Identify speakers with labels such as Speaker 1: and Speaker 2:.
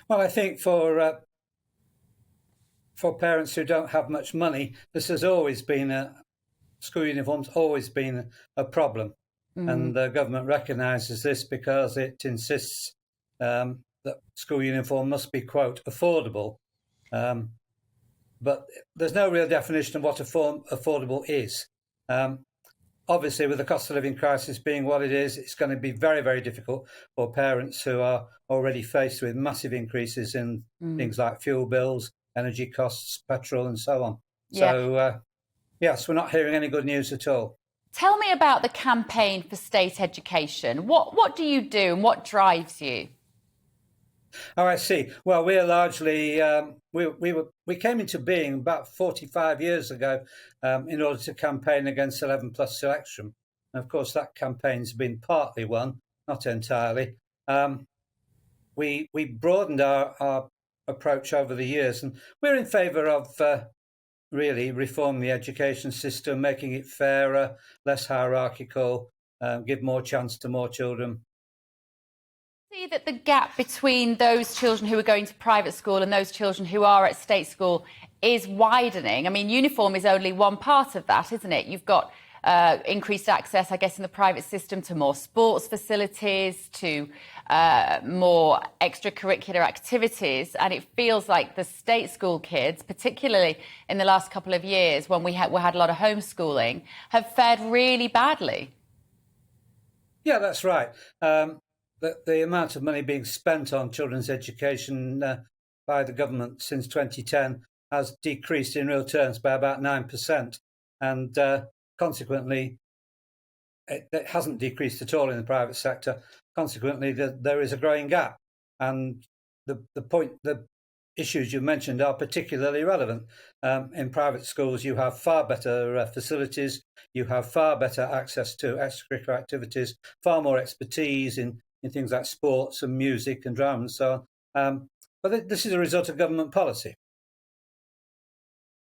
Speaker 1: Well, I think for parents who don't have much money, this has always been school uniforms always been a problem, and the government recognises this because it insists that school uniform must be, quote, affordable. But there's no real definition of what affordable is. Obviously, with the cost of living crisis being what it is, it's going to be very, very difficult for parents who are already faced with massive increases in things like fuel bills, energy costs, petrol, and so on.
Speaker 2: Yeah.
Speaker 1: So, yes, we're not hearing any good news at all.
Speaker 2: Tell me about the campaign for state education. What do you do and what drives you?
Speaker 1: Oh, I see. Well, we're largely we came into being about 45 years ago in order to campaign against 11 plus selection. And of course, that campaign's been partly won, not entirely. We broadened our approach over the years, and we're in favour of really reforming the education system, making it fairer, less hierarchical, give more chance to more children.
Speaker 2: See that the gap between those children who are going to private school and those children who are at state school is widening. I mean, uniform is only one part of that, isn't it? You've got increased access, I guess, in the private system to more sports facilities, to more extracurricular activities. And it feels like the state school kids, particularly in the last couple of years when we had a lot of homeschooling, have fared really badly.
Speaker 1: Yeah, that's right. The amount of money being spent on children's education by the government since 2010 has decreased in real terms by about 9%. And consequently, it hasn't decreased at all in the private sector. Consequently, there is a growing gap. And the issues you mentioned are particularly relevant. In private schools, you have far better facilities, you have far better access to extracurricular activities, far more expertise in things like sports and music and drama and so on. But this is a result of government policy.